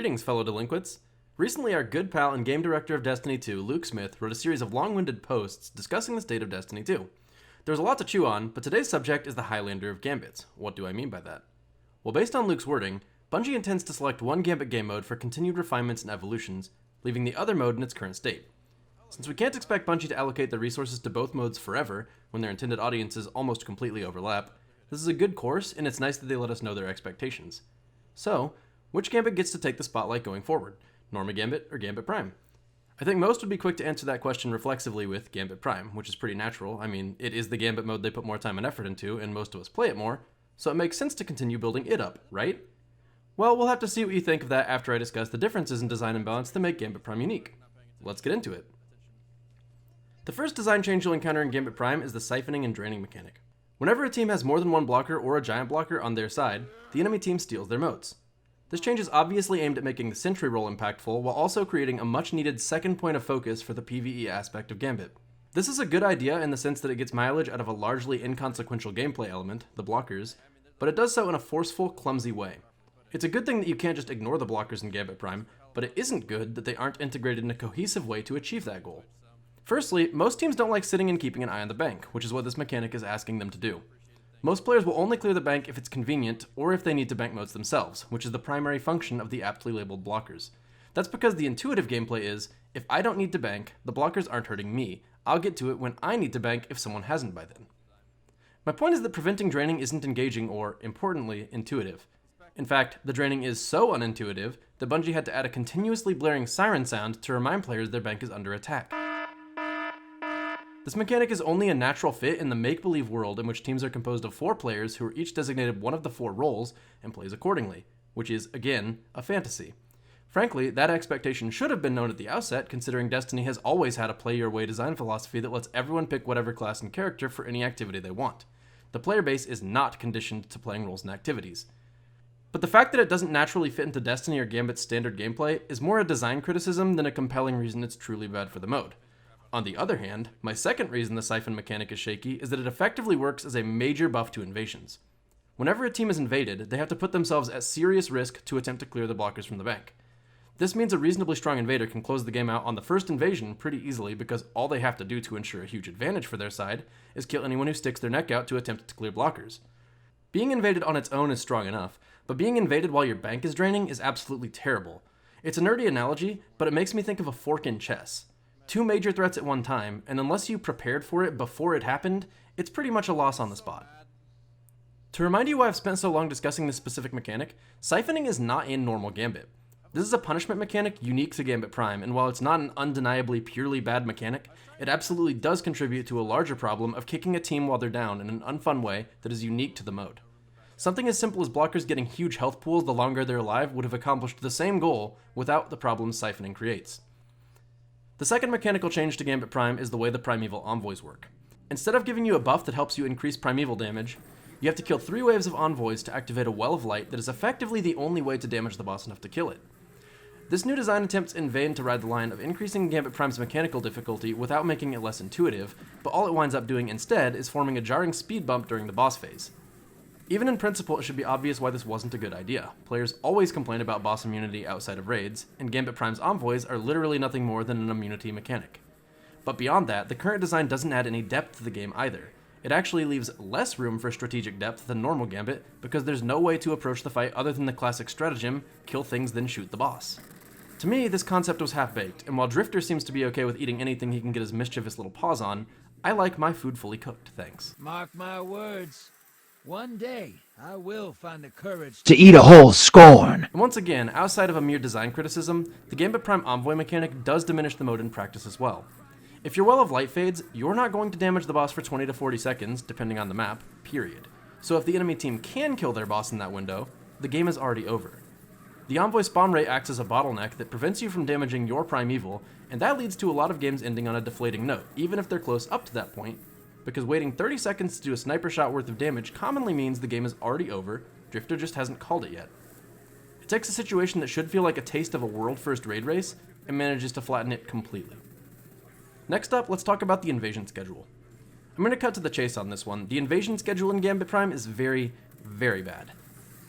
Greetings, fellow delinquents. Recently, our good pal and game director of Destiny 2, Luke Smith, wrote a series of long-winded posts discussing the state of Destiny 2. There's a lot to chew on, but today's subject is the Highlander of Gambit. What do I mean by that? Well, based on Luke's wording, Bungie intends to select one Gambit game mode for continued refinements and evolutions, leaving the other mode in its current state. Since we can't expect Bungie to allocate the resources to both modes forever, when their intended audiences almost completely overlap, this is a good course, and it's nice that they let us know their expectations. So, which Gambit gets to take the spotlight going forward? Normal Gambit or Gambit Prime? I think most would be quick to answer that question reflexively with Gambit Prime, which is pretty natural. I mean, it is the Gambit mode they put more time and effort into, and most of us play it more, so it makes sense to continue building it up, right? Well, we'll have to see what you think of that after I discuss the differences in design and balance that make Gambit Prime unique. Let's get into it. The first design change you'll encounter in Gambit Prime is the siphoning and draining mechanic. Whenever a team has more than one blocker or a giant blocker on their side, the enemy team steals their moats. This change is obviously aimed at making the sentry role impactful, while also creating a much-needed second point of focus for the PvE aspect of Gambit. This is a good idea in the sense that it gets mileage out of a largely inconsequential gameplay element, the blockers, but it does so in a forceful, clumsy way. It's a good thing that you can't just ignore the blockers in Gambit Prime, but it isn't good that they aren't integrated in a cohesive way to achieve that goal. Firstly, most teams don't like sitting and keeping an eye on the bank, which is what this mechanic is asking them to do. Most players will only clear the bank if it's convenient, or if they need to bank moats themselves, which is the primary function of the aptly labeled blockers. That's because the intuitive gameplay is, if I don't need to bank, the blockers aren't hurting me. I'll get to it when I need to bank if someone hasn't by then. My point is that preventing draining isn't engaging or, importantly, intuitive. In fact, the draining is so unintuitive that Bungie had to add a continuously blaring siren sound to remind players their bank is under attack. This mechanic is only a natural fit in the make-believe world in which teams are composed of 4 players who are each designated one of the 4 roles and plays accordingly, which is, again, a fantasy. Frankly, that expectation should have been known at the outset, considering Destiny has always had a play-your-way design philosophy that lets everyone pick whatever class and character for any activity they want. The player base is not conditioned to playing roles and activities. But the fact that it doesn't naturally fit into Destiny or Gambit's standard gameplay is more a design criticism than a compelling reason it's truly bad for the mode. On the other hand, my second reason the siphon mechanic is shaky is that it effectively works as a major buff to invasions. Whenever a team is invaded, they have to put themselves at serious risk to attempt to clear the blockers from the bank. This means a reasonably strong invader can close the game out on the first invasion pretty easily because all they have to do to ensure a huge advantage for their side is kill anyone who sticks their neck out to attempt to clear blockers. Being invaded on its own is strong enough, but being invaded while your bank is draining is absolutely terrible. It's a nerdy analogy, but it makes me think of a fork in chess. 2 major threats at one time, and unless you prepared for it before it happened, it's pretty much a loss on the spot. To remind you why I've spent so long discussing this specific mechanic, siphoning is not in normal Gambit. This is a punishment mechanic unique to Gambit Prime, and while it's not an undeniably purely bad mechanic, it absolutely does contribute to a larger problem of kicking a team while they're down in an unfun way that is unique to the mode. Something as simple as blockers getting huge health pools the longer they're alive would have accomplished the same goal without the problems siphoning creates. The second mechanical change to Gambit Prime is the way the Primeval envoys work. Instead of giving you a buff that helps you increase Primeval damage, you have to kill 3 waves of envoys to activate a well of light that is effectively the only way to damage the boss enough to kill it. This new design attempts in vain to ride the line of increasing Gambit Prime's mechanical difficulty without making it less intuitive, but all it winds up doing instead is forming a jarring speed bump during the boss phase. Even in principle, it should be obvious why this wasn't a good idea. Players always complain about boss immunity outside of raids, and Gambit Prime's envoys are literally nothing more than an immunity mechanic. But beyond that, the current design doesn't add any depth to the game either. It actually leaves less room for strategic depth than normal Gambit, because there's no way to approach the fight other than the classic stratagem, kill things then shoot the boss. To me, this concept was half-baked, and while Drifter seems to be okay with eating anything he can get his mischievous little paws on, I like my food fully cooked, thanks. Mark my words. One day, I will find the courage to eat a whole scorn. And once again, outside of a mere design criticism, the Gambit Prime Envoy mechanic does diminish the mode in practice as well. If your well of light fades, you're not going to damage the boss for 20 to 40 seconds, depending on the map, period. So if the enemy team can kill their boss in that window, the game is already over. The Envoy spawn rate acts as a bottleneck that prevents you from damaging your Primeval, and that leads to a lot of games ending on a deflating note, even if they're close up to that point, because waiting 30 seconds to do a sniper shot worth of damage commonly means the game is already over, Drifter just hasn't called it yet. It takes a situation that should feel like a taste of a world-first raid race, and manages to flatten it completely. Next up, let's talk about the invasion schedule. I'm going to cut to the chase on this one. The invasion schedule in Gambit Prime is very, very bad.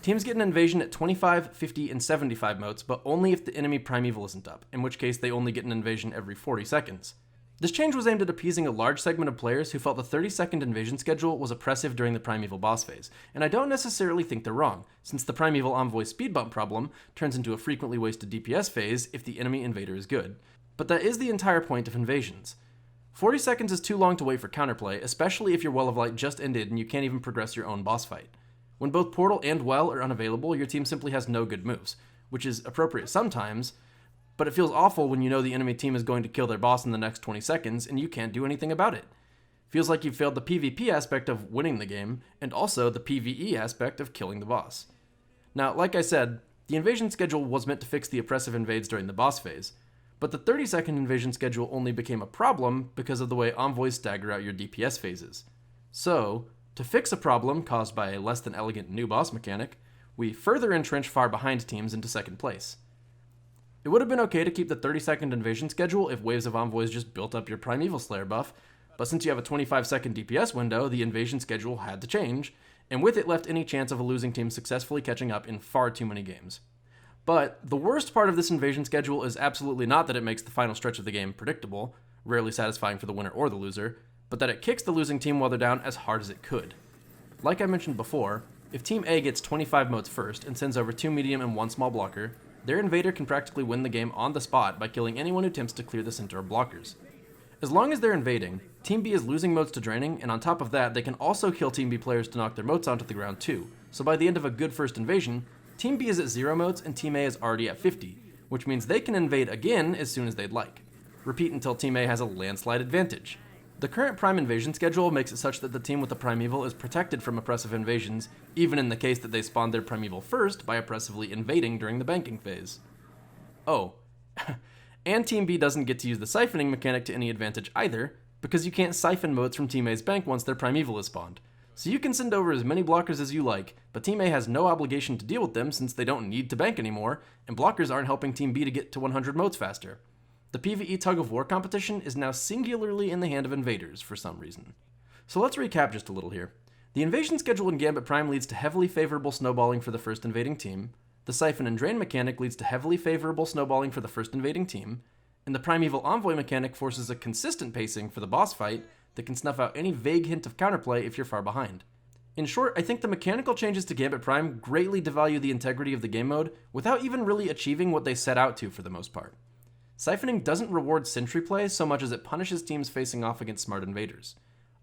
Teams get an invasion at 25, 50, and 75 motes, but only if the enemy Primeval isn't up, in which case they only get an invasion every 40 seconds. This change was aimed at appeasing a large segment of players who felt the 30-second invasion schedule was oppressive during the Primeval boss phase, and I don't necessarily think they're wrong, since the Primeval Envoy speed bump problem turns into a frequently wasted DPS phase if the enemy invader is good. But that is the entire point of invasions. 40 seconds is too long to wait for counterplay, especially if your Well of Light just ended and you can't even progress your own boss fight. When both Portal and Well are unavailable, your team simply has no good moves, which is appropriate sometimes, but it feels awful when you know the enemy team is going to kill their boss in the next 20 seconds and you can't do anything about it. Feels like you've failed the PvP aspect of winning the game, and also the PvE aspect of killing the boss. Now, like I said, the invasion schedule was meant to fix the oppressive invades during the boss phase, but the 30-second invasion schedule only became a problem because of the way envoys stagger out your DPS phases. So, to fix a problem caused by a less than elegant new boss mechanic, we further entrench far behind teams into second place. It would have been okay to keep the 30-second invasion schedule if waves of envoys just built up your Primeval Slayer buff, but since you have a 25-second DPS window, the invasion schedule had to change, and with it left any chance of a losing team successfully catching up in far too many games. But the worst part of this invasion schedule is absolutely not that it makes the final stretch of the game predictable, rarely satisfying for the winner or the loser, but that it kicks the losing team while they're down as hard as it could. Like I mentioned before, if Team A gets 25 motes first and sends over 2 medium and 1 small blocker, their invader can practically win the game on the spot by killing anyone who attempts to clear the center of blockers. As long as they're invading, Team B is losing motes to draining, and on top of that, they can also kill Team B players to knock their motes onto the ground too, so by the end of a good first invasion, Team B is at 0 motes and Team A is already at 50, which means they can invade again as soon as they'd like. Repeat until Team A has a landslide advantage. The current Prime invasion schedule makes it such that the team with the Primeval is protected from oppressive invasions, even in the case that they spawned their Primeval first by oppressively invading during the banking phase. Oh, and Team B doesn't get to use the siphoning mechanic to any advantage either, because you can't siphon motes from Team A's bank once their Primeval is spawned. So you can send over as many blockers as you like, but Team A has no obligation to deal with them since they don't need to bank anymore, and blockers aren't helping Team B to get to 100 motes faster. The PvE tug-of-war competition is now singularly in the hand of invaders for some reason. So let's recap just a little here. The invasion schedule in Gambit Prime leads to heavily favorable snowballing for the first invading team, the siphon and drain mechanic leads to heavily favorable snowballing for the first invading team, and the Primeval Envoy mechanic forces a consistent pacing for the boss fight that can snuff out any vague hint of counterplay if you're far behind. In short, I think the mechanical changes to Gambit Prime greatly devalue the integrity of the game mode without even really achieving what they set out to for the most part. Siphoning doesn't reward sentry play so much as it punishes teams facing off against smart invaders.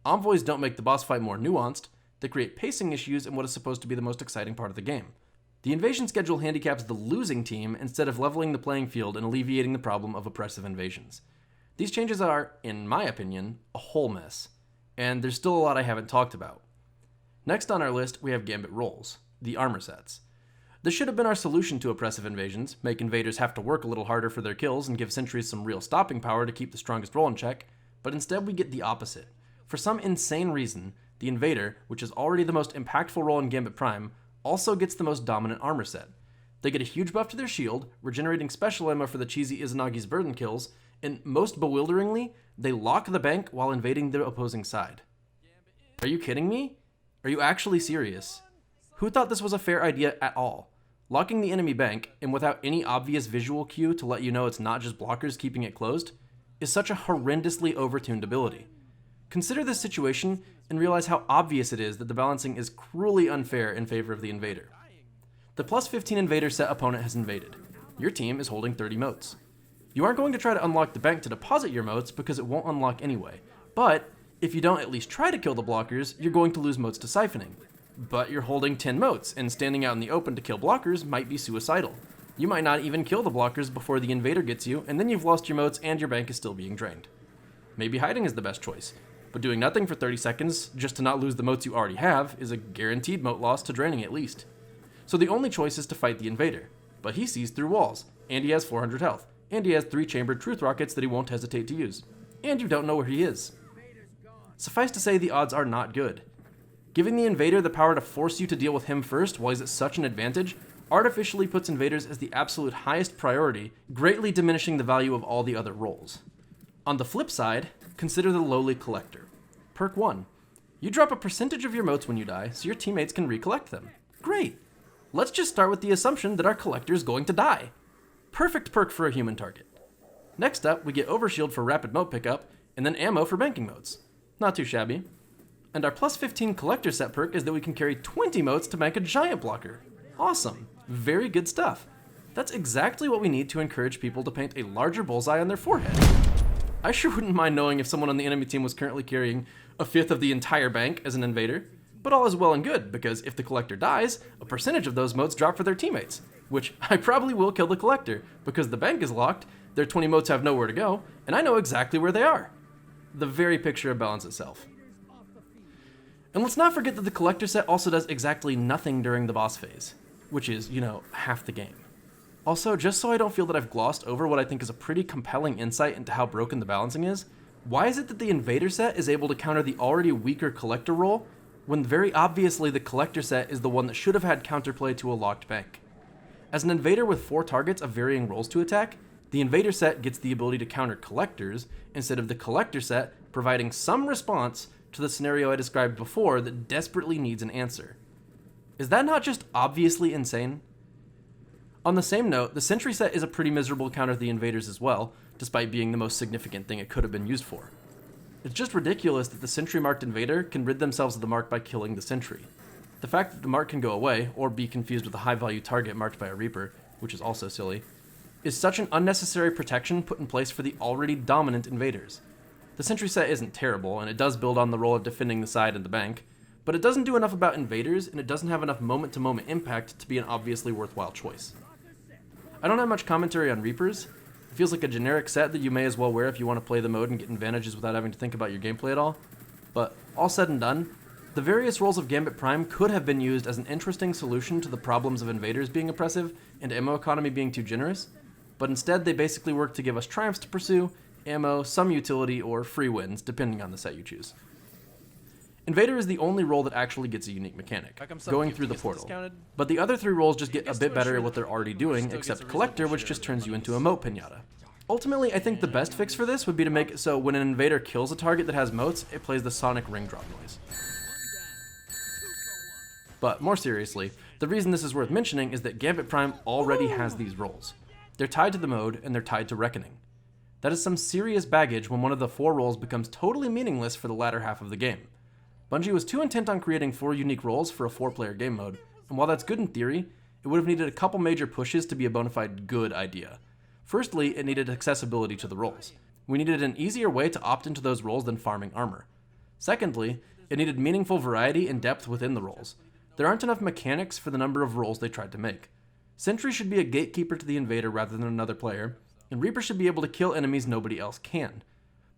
Envoys don't make the boss fight more nuanced, they create pacing issues in what is supposed to be the most exciting part of the game. The invasion schedule handicaps the losing team instead of leveling the playing field and alleviating the problem of oppressive invasions. These changes are, in my opinion, a whole mess, and there's still a lot I haven't talked about. Next on our list, we have Gambit roles, the armor sets. This should have been our solution to oppressive invasions, make invaders have to work a little harder for their kills and give sentries some real stopping power to keep the strongest role in check, but instead we get the opposite. For some insane reason, the invader, which is already the most impactful role in Gambit Prime, also gets the most dominant armor set. They get a huge buff to their shield, regenerating special ammo for the cheesy Izanagi's burden kills, and most bewilderingly, they lock the bank while invading the opposing side. Are you kidding me? Are you actually serious? Who thought this was a fair idea at all? Locking the enemy bank, and without any obvious visual cue to let you know it's not just blockers keeping it closed, is such a horrendously overtuned ability. Consider this situation and realize how obvious it is that the balancing is cruelly unfair in favor of the invader. The plus 15 invader set opponent has invaded. Your team is holding 30 motes. You aren't going to try to unlock the bank to deposit your motes because it won't unlock anyway, but if you don't at least try to kill the blockers, you're going to lose motes to siphoning. But you're holding 10 motes, and standing out in the open to kill blockers might be suicidal. You might not even kill the blockers before the invader gets you, and then you've lost your motes and your bank is still being drained. Maybe hiding is the best choice, but doing nothing for 30 seconds just to not lose the motes you already have is a guaranteed mote loss to draining at least. So the only choice is to fight the invader, but he sees through walls, and he has 400 health, and he has 3 chambered truth rockets that he won't hesitate to use, and you don't know where he is. Suffice to say, the odds are not good. Giving the invader the power to force you to deal with him first while he's at such an advantage artificially puts invaders as the absolute highest priority, greatly diminishing the value of all the other roles. On the flip side, consider the lowly collector. Perk 1. You drop a percentage of your motes when you die, so your teammates can recollect them. Great! Let's just start with the assumption that our collector is going to die. Perfect perk for a human target. Next up, we get overshield for rapid mote pickup, and then ammo for banking motes. Not too shabby. And our plus 15 collector set perk is that we can carry 20 motes to bank a giant blocker. Awesome. Very good stuff. That's exactly what we need to encourage people to paint a larger bullseye on their forehead. I sure wouldn't mind knowing if someone on the enemy team was currently carrying a fifth of the entire bank as an invader, but all is well and good, because if the collector dies, a percentage of those motes drop for their teammates, which I probably will kill the collector, because the bank is locked, their 20 motes have nowhere to go, and I know exactly where they are. The very picture of balance itself. And let's not forget that the collector set also does exactly nothing during the boss phase, which is, half the game. Also, just so I don't feel that I've glossed over what I think is a pretty compelling insight into how broken the balancing is, why is it that the invader set is able to counter the already weaker collector role, when very obviously the collector set is the one that should have had counterplay to a locked bank? As an invader with 4 targets of varying roles to attack, the invader set gets the ability to counter collectors, instead of the collector set providing some response to the scenario I described before that desperately needs an answer. Is that not just obviously insane? On the same note, the sentry set is a pretty miserable counter to the invaders as well, despite being the most significant thing it could have been used for. It's just ridiculous that the sentry marked invader can rid themselves of the mark by killing the sentry. The fact that the mark can go away, or be confused with a high value target marked by a reaper, which is also silly, is such an unnecessary protection put in place for the already dominant invaders. The sentry set isn't terrible, and it does build on the role of defending the side and the bank, but it doesn't do enough about invaders, and it doesn't have enough moment-to-moment impact to be an obviously worthwhile choice. I don't have much commentary on Reapers. It feels like a generic set that you may as well wear if you want to play the mode and get advantages without having to think about your gameplay at all. But all said and done, the various roles of Gambit Prime could have been used as an interesting solution to the problems of invaders being oppressive and ammo economy being too generous, but instead they basically work to give us triumphs to pursue, ammo, some utility, or free wins, depending on the set you choose. Invader is the only role that actually gets a unique mechanic, going through the portal. But the other 3 roles just get a bit better at what they're already doing, except Collector, which just turns you into a mote pinata. Ultimately, I think the best fix for this would be to make it so when an invader kills a target that has motes, it plays the sonic ring drop noise. But more seriously, the reason this is worth mentioning is that Gambit Prime already has these roles. They're tied to the mode, and they're tied to Reckoning. That is some serious baggage when one of the 4 roles becomes totally meaningless for the latter half of the game. Bungie was too intent on creating 4 unique roles for a 4-player game mode, and while that's good in theory, it would have needed a couple major pushes to be a bona fide good idea. Firstly, it needed accessibility to the roles. We needed an easier way to opt into those roles than farming armor. Secondly, it needed meaningful variety and depth within the roles. There aren't enough mechanics for the number of roles they tried to make. Sentry should be a gatekeeper to the invader rather than another player, and Reaper should be able to kill enemies nobody else can.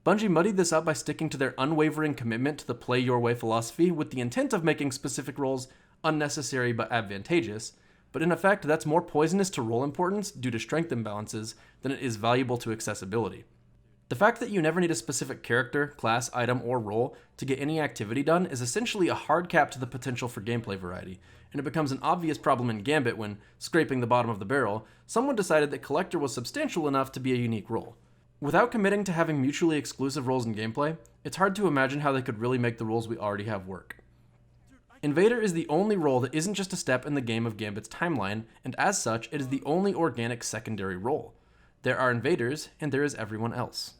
Bungie muddied this up by sticking to their unwavering commitment to the play your way philosophy with the intent of making specific roles unnecessary but advantageous, but in effect that's more poisonous to role importance due to strength imbalances than it is valuable to accessibility. The fact that you never need a specific character, class, item, or role to get any activity done is essentially a hard cap to the potential for gameplay variety, and it becomes an obvious problem in Gambit when, scraping the bottom of the barrel, someone decided that Collector was substantial enough to be a unique role. Without committing to having mutually exclusive roles in gameplay, it's hard to imagine how they could really make the roles we already have work. Invader is the only role that isn't just a step in the game of Gambit's timeline, and as such, it is the only organic secondary role. There are invaders, and there is everyone else.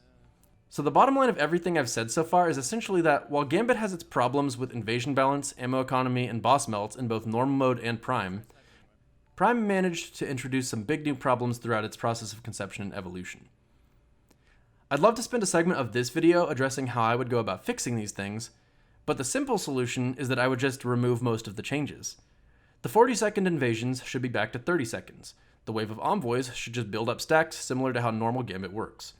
So the bottom line of everything I've said so far is essentially that while Gambit has its problems with invasion balance, ammo economy, and boss melts in both normal mode and Prime, Prime managed to introduce some big new problems throughout its process of conception and evolution. I'd love to spend a segment of this video addressing how I would go about fixing these things, but the simple solution is that I would just remove most of the changes. The 40-second invasions should be back to 30 seconds. The wave of envoys should just build up stacked, similar to how normal Gambit works.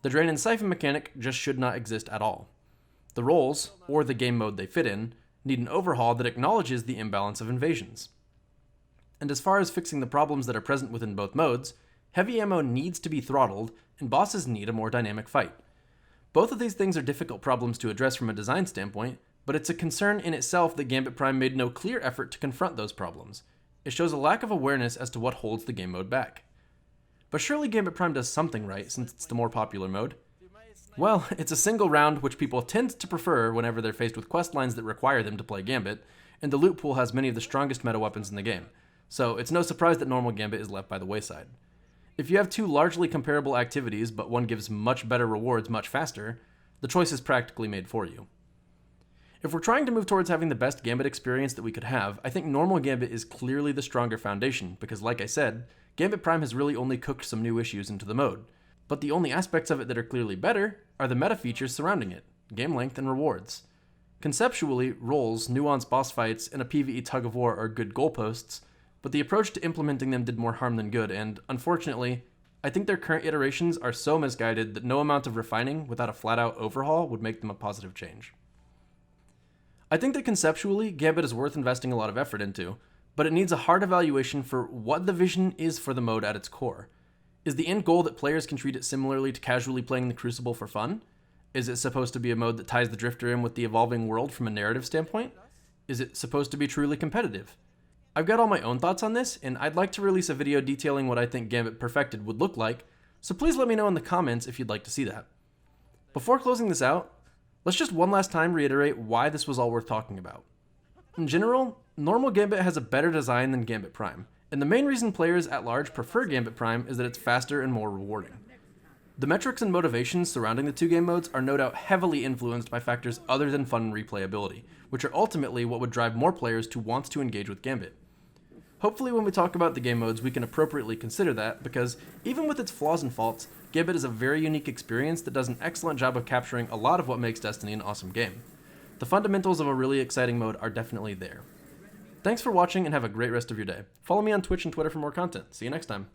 The drain and siphon mechanic just should not exist at all. The roles, or the game mode they fit in, need an overhaul that acknowledges the imbalance of invasions. And as far as fixing the problems that are present within both modes, heavy ammo needs to be throttled, and bosses need a more dynamic fight. Both of these things are difficult problems to address from a design standpoint, but it's a concern in itself that Gambit Prime made no clear effort to confront those problems. It shows a lack of awareness as to what holds the game mode back. But surely Gambit Prime does something right, since it's the more popular mode. Well, it's a single round which people tend to prefer whenever they're faced with questlines that require them to play Gambit, and the loot pool has many of the strongest meta weapons in the game. so it's no surprise that normal Gambit is left by the wayside. If you have two largely comparable activities, but one gives much better rewards much faster, the choice is practically made for you. If we're trying to move towards having the best Gambit experience that we could have, I think normal Gambit is clearly the stronger foundation, because like I said, Gambit Prime has really only cooked some new issues into the mode. But the only aspects of it that are clearly better are the meta features surrounding it, game length and rewards. Conceptually, roles, nuanced boss fights, and a PvE tug-of-war are good goalposts, but the approach to implementing them did more harm than good, and unfortunately, I think their current iterations are so misguided that no amount of refining without a flat-out overhaul would make them a positive change. I think that conceptually, Gambit is worth investing a lot of effort into, but it needs a hard evaluation for what the vision is for the mode at its core. Is the end goal that players can treat it similarly to casually playing the Crucible for fun? Is it supposed to be a mode that ties the Drifter in with the evolving world from a narrative standpoint? Is it supposed to be truly competitive? I've got all my own thoughts on this, and I'd like to release a video detailing what I think Gambit Perfected would look like, so please let me know in the comments if you'd like to see that. Before closing this out, let's just one last time reiterate why this was all worth talking about. In general, normal Gambit has a better design than Gambit Prime, and the main reason players at large prefer Gambit Prime is that it's faster and more rewarding. The metrics and motivations surrounding the two game modes are no doubt heavily influenced by factors other than fun and replayability, which are ultimately what would drive more players to want to engage with Gambit. Hopefully when we talk about the game modes we can appropriately consider that, because even with its flaws and faults, Gambit is a very unique experience that does an excellent job of capturing a lot of what makes Destiny an awesome game. The fundamentals of a really exciting mode are definitely there. Thanks for watching and have a great rest of your day. Follow me on Twitch and Twitter for more content. See you next time.